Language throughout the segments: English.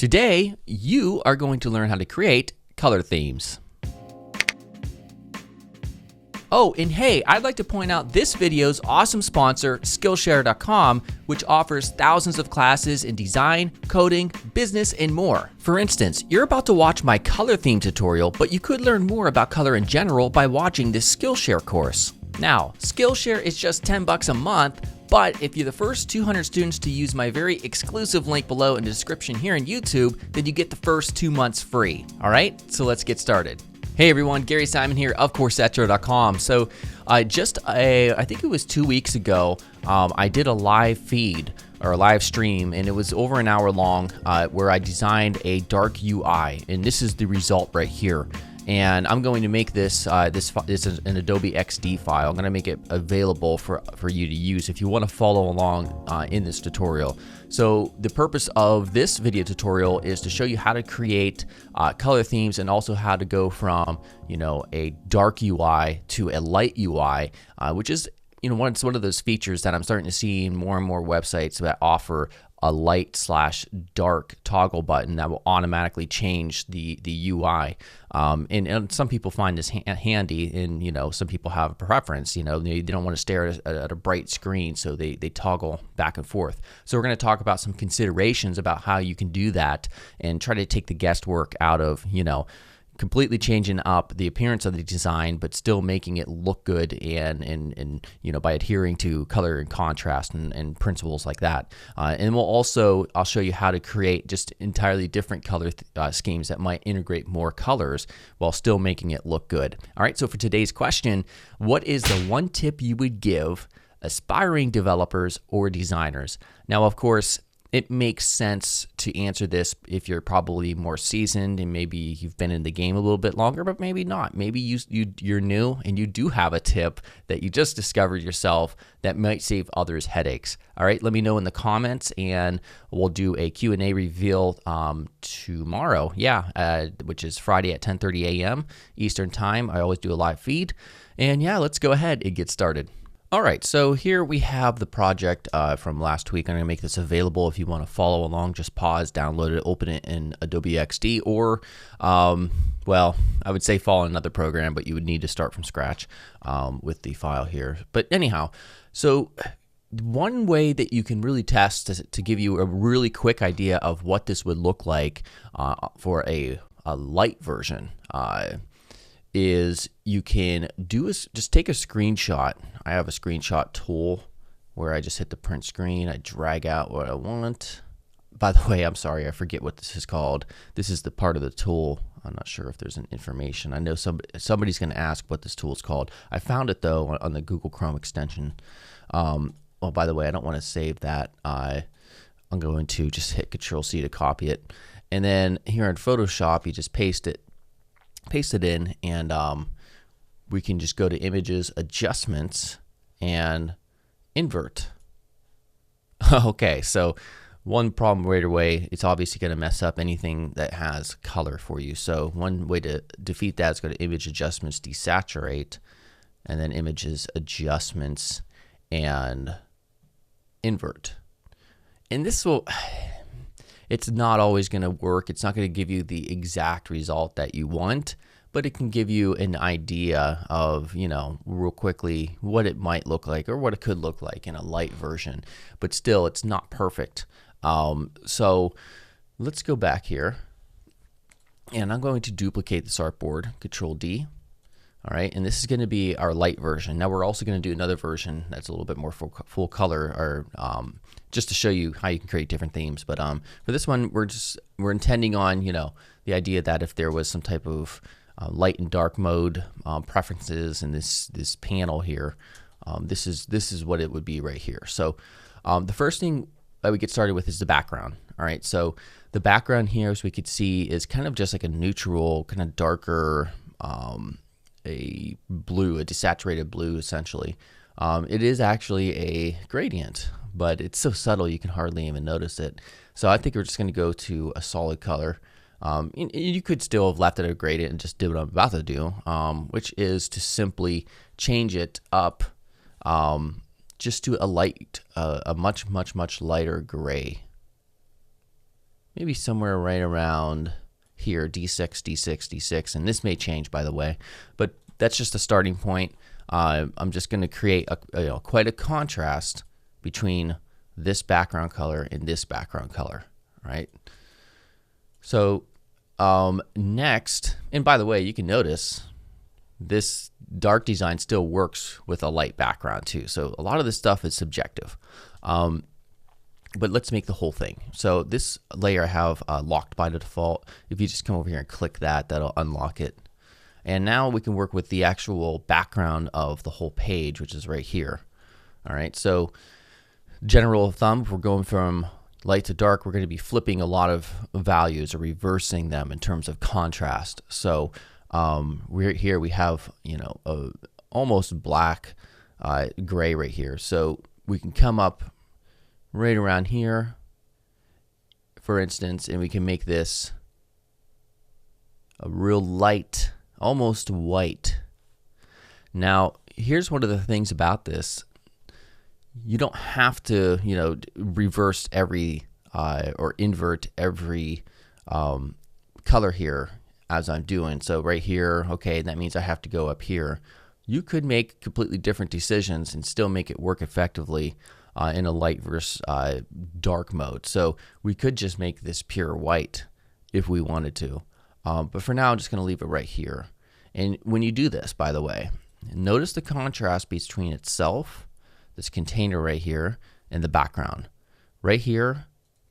Today, you are going to learn how to create color themes. Oh, and hey, I'd like to point out this video's awesome sponsor, Skillshare.com, which offers thousands of classes in design, coding, business, and more. For instance, you're about to watch my color theme tutorial, but you could learn more about color in general by watching this Skillshare course. Now, Skillshare is just $10 a month, but if you're the first 200 students to use my very exclusive link below in the description here on YouTube, then you get the first 2 months free. All right, so let's get started. Hey everyone, Gary Simon here of Iterating. So I think it was 2 weeks ago, I did a live feed or a live stream, and it was over an hour long where I designed a dark UI, and this is the result right here. And I'm going to make this this is an Adobe XD file. I'm going to make it available for you to use if you want to follow along in this tutorial. So the purpose of this video tutorial is to show you how to create color themes, and also how to go from a dark UI to a light UI, which is it's one of those features that I'm starting to see in more and more websites that offer a light/dark toggle button that will automatically change the UI. And some people find this handy, and some people have a preference. They don't want to stare at a bright screen, so they toggle back and forth. So we're going to talk about some considerations about how you can do that and try to take the guesswork out of completely changing up the appearance of the design, but still making it look good, and by adhering to color and contrast and principles like that. And I'll show you how to create just entirely different color schemes that might integrate more colors while still making it look good. All right, so for today's question, what is the one tip you would give aspiring developers or designers? Now, of course, it makes sense to answer this if you're probably more seasoned and maybe you've been in the game a little bit longer, but maybe not. Maybe you're new and you do have a tip that you just discovered yourself that might save others headaches. All right, let me know in the comments, and we'll do a Q&A reveal tomorrow, which is Friday at 10:30 a.m. Eastern Time. I always do a live feed. And let's go ahead and get started. All right, so here we have the project from last week. I'm going to make this available if you want to follow along. Just pause, download it, open it in Adobe XD, or, I would say follow another program, but you would need to start from scratch with the file here. But anyhow, so one way that you can really test to give you a really quick idea of what this would look like for a light version is you can just take a screenshot. I have a screenshot tool where I just hit the print screen. I drag out what I want. By the way, I'm sorry, I forget what this is called. This is the part of the tool. I'm not sure if there's an information. I know somebody's going to ask what this tool is called. I found it though on the Google Chrome extension. By the way, I don't want to save that. I'm going to just hit Control-C to copy it. And then here in Photoshop, you just paste it in, and we can just go to Images, Adjustments, and Invert. Okay, so one problem right away, it's obviously going to mess up anything that has color for you. So one way to defeat that is go to Image Adjustments, Desaturate, and then Images, Adjustments, and Invert. And this will... It's not always going to work. It's not going to give you the exact result that you want, but it can give you an idea of, real quickly what it might look like or what it could look like in a light version. But still, it's not perfect. So let's go back here, and I'm going to duplicate this artboard, Control-D. All right, and this is going to be our light version. Now we're also going to do another version that's a little bit more full color, or just to show you how you can create different themes. But for this one, we're intending on the idea that if there was some type of light and dark mode preferences in this panel here, this is what it would be right here. So the first thing that we get started with is the background. All right, so the background here, as we could see, is kind of just like a neutral, kind of darker. A desaturated blue, essentially. It is actually a gradient, but it's so subtle you can hardly even notice it. So I think we're just going to go to a solid color. You could still have left it a gradient and just do what I'm about to do, which is to simply change it up just to a much lighter gray. maybe somewhere right around here, D6, D6, D6, and this may change, by the way, but that's just a starting point. I'm just going to create quite a contrast between this background color and this background color, right? So next, and by the way, you can notice this dark design still works with a light background too. So a lot of this stuff is subjective. But let's make the whole thing. So this layer I have locked by default. If you just come over here and click that, that'll unlock it. And now we can work with the actual background of the whole page, which is right here. All right, so general of thumb, if we're going from light to dark, we're going to be flipping a lot of values or reversing them in terms of contrast. So we're here, we have, a almost black gray right here. So we can come up right around here, for instance, and we can make this a real light, almost white. Now, here's one of the things about this. You don't have to, reverse every or invert every color here as I'm doing. So right here, okay, that means I have to go up here. You could make completely different decisions and still make it work effectively in a light versus dark mode. So we could just make this pure white if we wanted to. But for now, I'm just going to leave it right here. And when you do this, by the way, notice the contrast between itself, this container right here, and the background. Right here,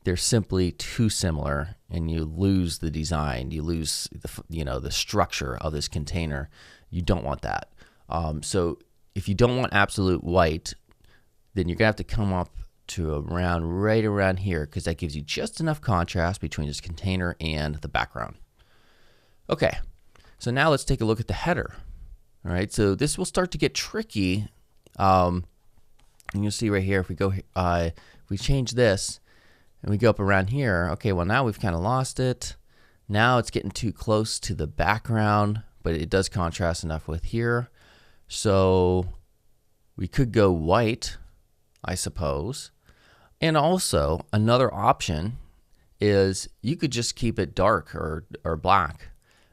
they're simply too similar, and you lose the design. You lose the structure of this container. You don't want that. So if you don't want absolute white, then you're going to have to come up to right around here, because that gives you just enough contrast between this container and the background. Okay, so now let's take a look at the header. All right, so this will start to get tricky. And you'll see right here, if we go, if we change this and we go up around here, okay, well now we've kind of lost it. Now it's getting too close to the background, but it does contrast enough with here. So we could go white, I suppose. And also another option is you could just keep it dark or black.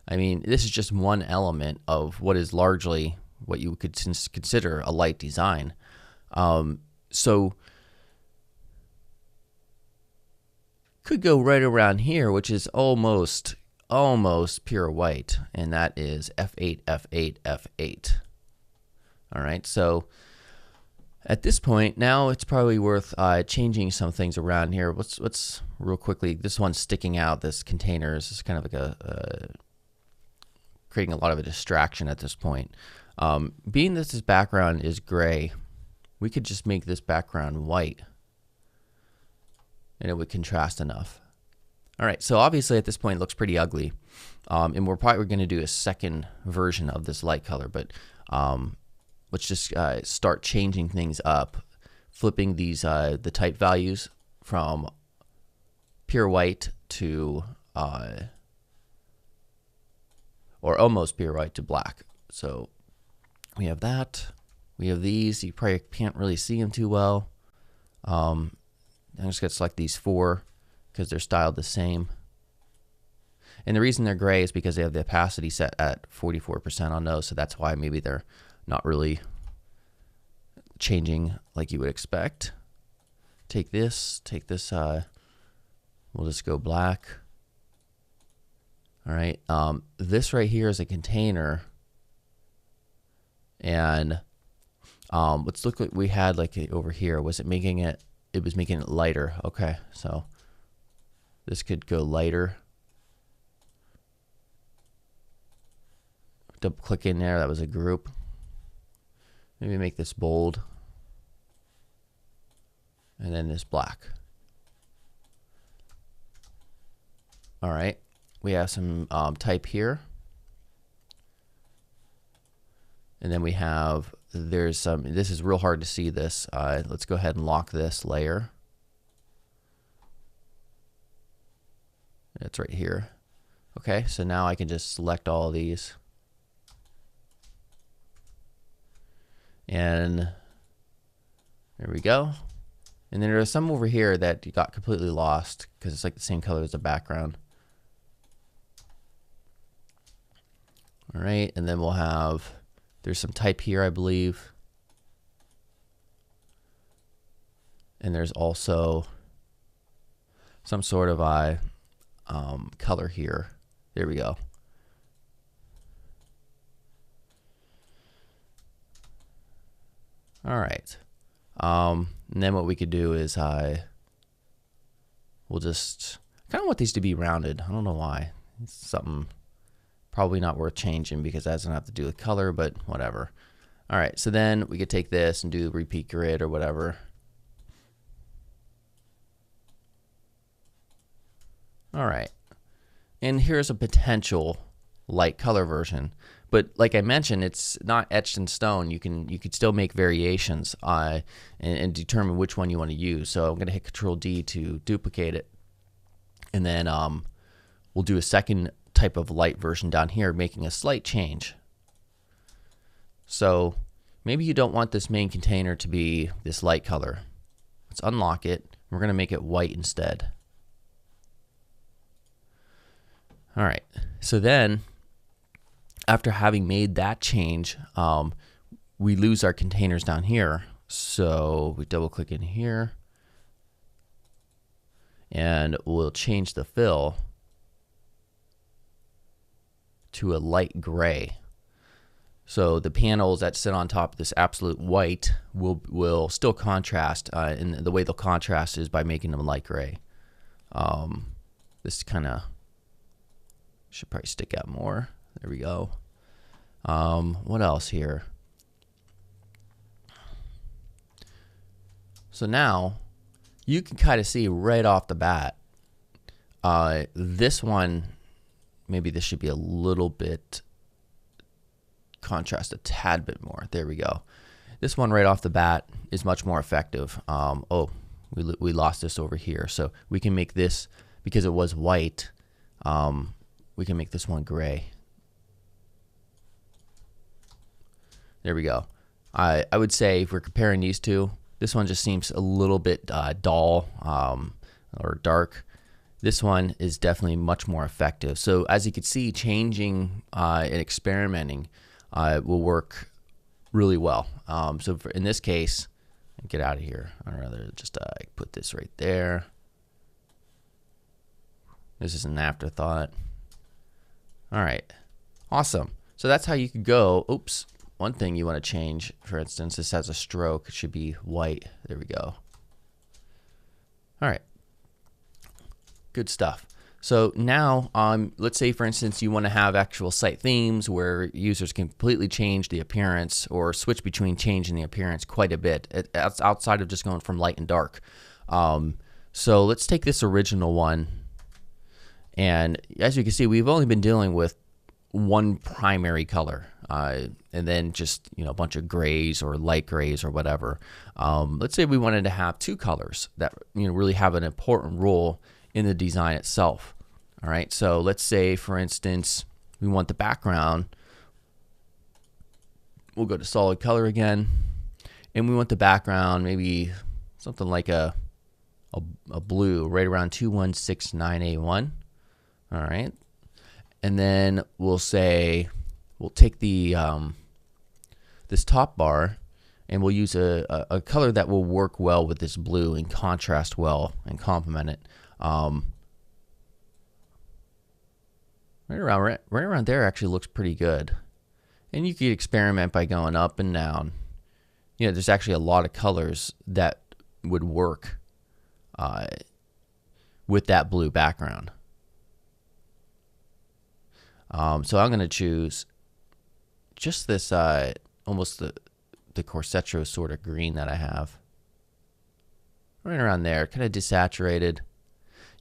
I mean, this is just one element of what is largely what you could consider a light design. So could go right around here, which is almost pure white, and that is F8, F8, F8. All right, so at this point, now it's probably worth changing some things around here. Let's real quickly, this one's sticking out, this container is kind of like creating a lot of a distraction at this point. Being that this background is gray, we could just make this background white, and it would contrast enough. All right, so obviously at this point it looks pretty ugly, and we're probably going to do a second version of this light color, but let's just start changing things up, flipping these the type values from pure white to or almost pure white to black. So we have that. We have these. You probably can't really see them too well. I'm just going to select these four because they're styled the same. And the reason they're gray is because they have the opacity set at 44% on those, so that's why maybe they're not really changing like you would expect. Take this, we'll just go black. All right, this right here is a container, and let's look what we had like over here. Was it making it? It was making it lighter. Okay, so this could go lighter. Double click in there. That was a group. Maybe make this bold, and then this black. All right, we have some type here, and then we have, there's some, this is real hard to see this. Let's go ahead and lock this layer. It's right here. Okay, so now I can just select all of these. And there we go. And then there's some over here that got completely lost because it's like the same color as the background. All right, and then we'll have, there's some type here, I believe. And there's also some sort of color here. There we go. All right. And then what we could do is we'll just kind of want these to be rounded. I don't know why. It's something probably not worth changing because that doesn't have to do with color, but whatever. All right, so then we could take this and do repeat grid or whatever. All right, and here's a potential light color version. But like I mentioned, it's not etched in stone. You could still make variations and determine which one you want to use. So I'm going to hit Control D to duplicate it, and then we'll do a second type of light version down here, making a slight change. So maybe you don't want this main container to be this light color. Let's unlock it. We're going to make it white instead. All right. So then, after having made that change, we lose our containers down here. So we double click in here and we'll change the fill to a light gray. So the panels that sit on top of this absolute white will still contrast, and the way they'll contrast is by making them light gray. This kind of should probably stick out more. There we go. What else here? So now you can kind of see right off the bat, this one, maybe this should be a little bit contrast a tad bit more. There we go. This one right off the bat is much more effective. Oh, we lost this over here. So we can make this, because it was white, we can make this one gray. There we go. I would say if we're comparing these two, this one just seems a little bit dull or dark. This one is definitely much more effective. So as you can see, changing and experimenting will work really well. So in this case, get out of here. I'd rather just put this right there. This is an afterthought. All right, awesome. So that's how you could go. Oops, one thing you want to change, for instance, this has a stroke. It should be white. There we go. All right, good stuff. So now, let's say, for instance, you want to have actual site themes where users can completely change the appearance or switch between changing the appearance quite a bit. It's outside of just going from light and dark. So let's take this original one. And as you can see, we've only been dealing with one primary color, and then just a bunch of grays or light grays or whatever. Let's say we wanted to have two colors that really have an important role in the design itself. All right, so let's say, for instance, we want the background. We'll go to solid color again, and we want the background maybe something like a blue, right around 2169A1. All right, and then we'll say we'll take the this top bar, and we'll use a color that will work well with this blue and contrast well and complement it. Right around there actually looks pretty good, and you could experiment by going up and down. There's actually a lot of colors that would work with that blue background. So I'm going to choose just this almost the Corsetto sort of green that I have. Right around there, kind of desaturated.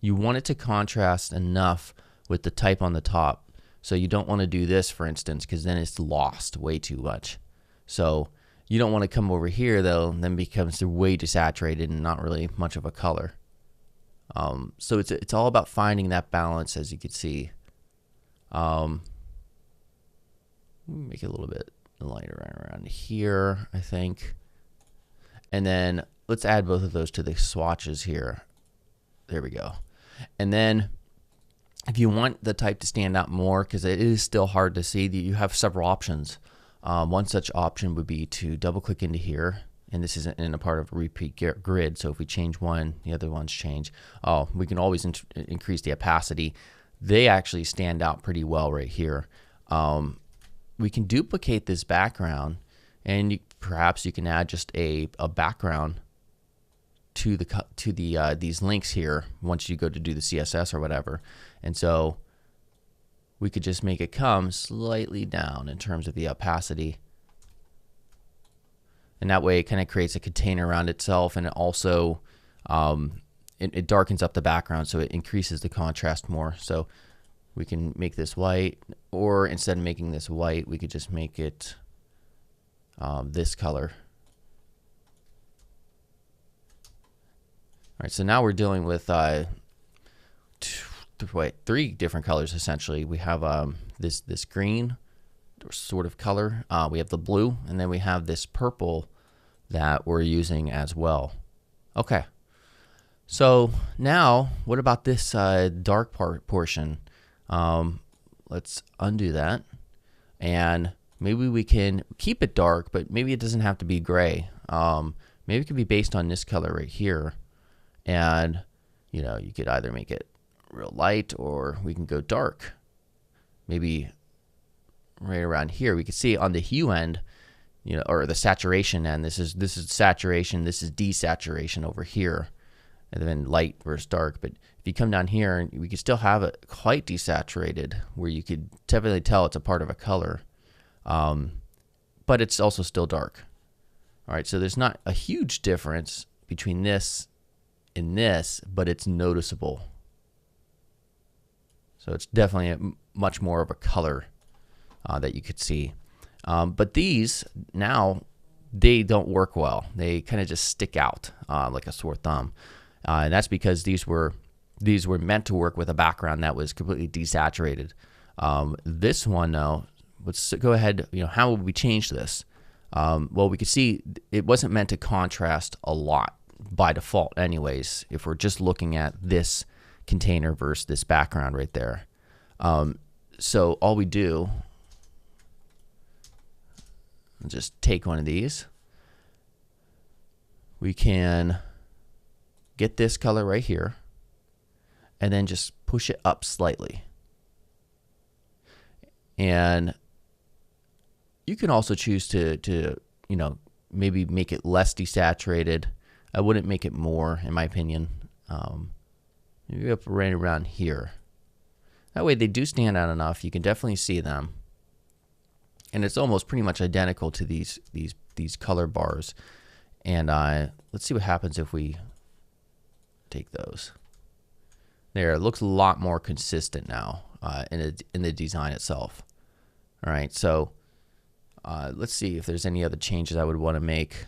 You want it to contrast enough with the type on the top. So you don't want to do this, for instance, because then it's lost way too much. So you don't want to come over here, though, and then becomes way desaturated and not really much of a color. So it's all about finding that balance, as you can see. Make it a little bit lighter right around here, I think. And then let's add both of those to the swatches here. There we go. And then if you want the type to stand out more, because it is still hard to see, you have several options. One such option would be to double click into here, and this isn't in a part of a repeat grid, so if we change one, the other ones change. Oh, we can always increase the opacity. They actually stand out pretty well right here. We can duplicate this background, and perhaps you can add just a background to these links here once you go to do the CSS or whatever. And so we could just make it come slightly down in terms of the opacity. And that way it kind of creates a container around itself, and it also it darkens up the background, so it increases the contrast more. So we can make this white, or instead of making this white, we could just make it this color. All right, so now we're dealing with 3 different colors essentially. We have this green sort of color, we have the blue, and then we have this purple that we're using as well. Okay, so now what about this dark portion? Let's undo that, and maybe we can keep it dark, but maybe it doesn't have to be gray. Maybe it could be based on this color right here, and you know, you could either make it real light, or we can go dark. Maybe right around here, we can see on the hue end, you know, or the saturation end. This is saturation. This is desaturation over here, and then light versus dark. But if you come down here, we can still have it quite desaturated, where you could definitely tell it's a part of a color, but it's also still dark. All right, so there's not a huge difference between this and this, but it's noticeable. So it's definitely much more of a color that you could see. But these now, they don't work well. They kind of just stick out like a sore thumb, and that's because these were meant to work with a background that was completely desaturated. This one, though, let's go ahead. You know, how would we change this? Well, we could see it wasn't meant to contrast a lot by default, anyways. If we're just looking at this container versus this background right there. So all we do, just take one of these. We can get this color right here, and then just push it up slightly. And you can also choose to you know, maybe make it less desaturated. I wouldn't make it more, in my opinion. Maybe up right around here. That way they do stand out enough. You can definitely see them, and it's almost pretty much identical to these color bars. And let's see what happens if we take those. There, it looks a lot more consistent now in the design itself. All right, so let's see if there's any other changes I would want to make.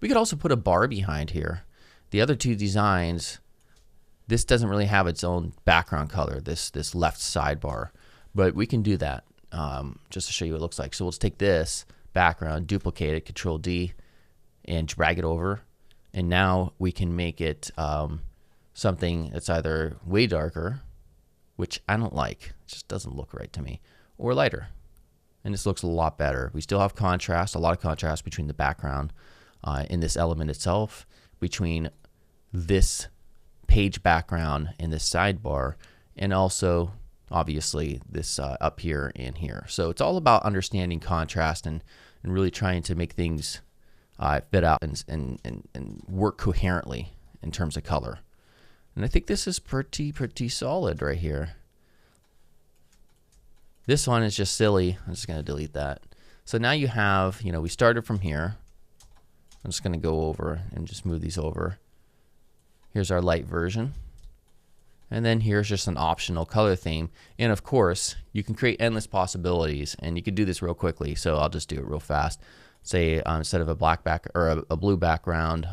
We could also put a bar behind here. The other two designs, this doesn't really have its own background color, this left sidebar, but we can do that just to show you what it looks like. So let's take this background, duplicate it, Control D, and drag it over, and now we can make it something that's either way darker, which I don't like, it just doesn't look right to me, or lighter. And this looks a lot better. We still have contrast, a lot of contrast between the background in this element itself, between this page background and this sidebar, and also obviously this up here and here. So it's all about understanding contrast and really trying to make things fit out and work coherently in terms of color. And I think this is pretty solid right here. This one is just silly. I'm just going to delete that. So now you have, you know, we started from here. I'm just going to go over and just move these over. Here's our light version. And then here's just an optional color theme. And of course, you can create endless possibilities, and you can do this real quickly. So I'll just do it real fast. Say instead of a black back or a blue background,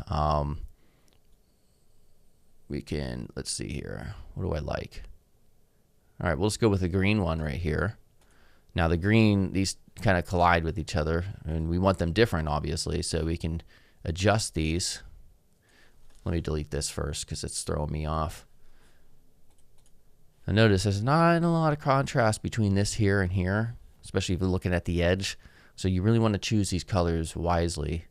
we can, let's see here. What do I like? All right, we'll just go with the green one right here. Now the green, these kind of collide with each other, and we want them different, obviously, so we can adjust these Let me delete this first because it's throwing me off. Now notice there's not a lot of contrast between this here and here, especially if you're looking at the edge. So you really want to choose these colors wisely.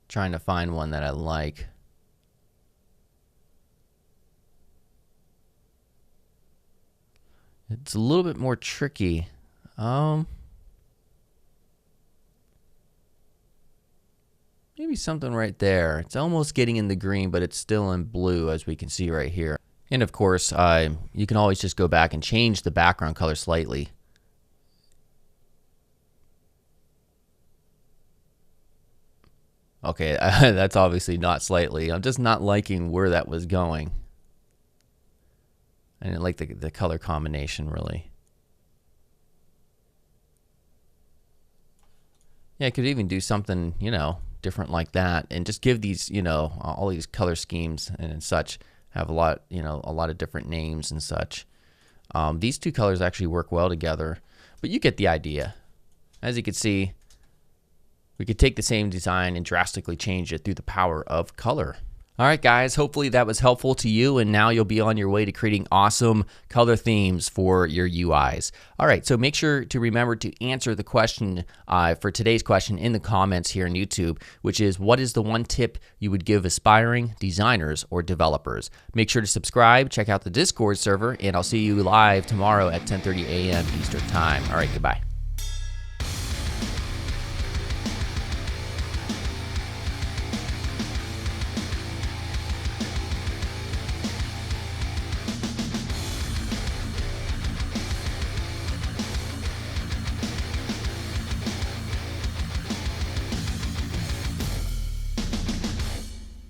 Trying to find one that I like. It's a little bit more tricky. Maybe something right there. It's almost getting in the green, but it's still in blue, as we can see right here. And of course, you can always just go back and change the background color slightly. Okay, that's obviously not slightly. I'm just not liking where that was going. I didn't like the color combination, really. Yeah, I could even do something, you know, different like that, and just give these, you know, all these color schemes and such have a lot, you know, a lot of different names and such. These two colors actually work well together, but you get the idea. As you can see, we could take the same design and drastically change it through the power of color. All right, guys, hopefully that was helpful to you, and now you'll be on your way to creating awesome color themes for your UIs. All right, so make sure to remember to answer the question for today's question in the comments here on YouTube, which is, what is the one tip you would give aspiring designers or developers? Make sure to subscribe, check out the Discord server, and I'll see you live tomorrow at 10:30 a.m. Eastern Time. All right, goodbye.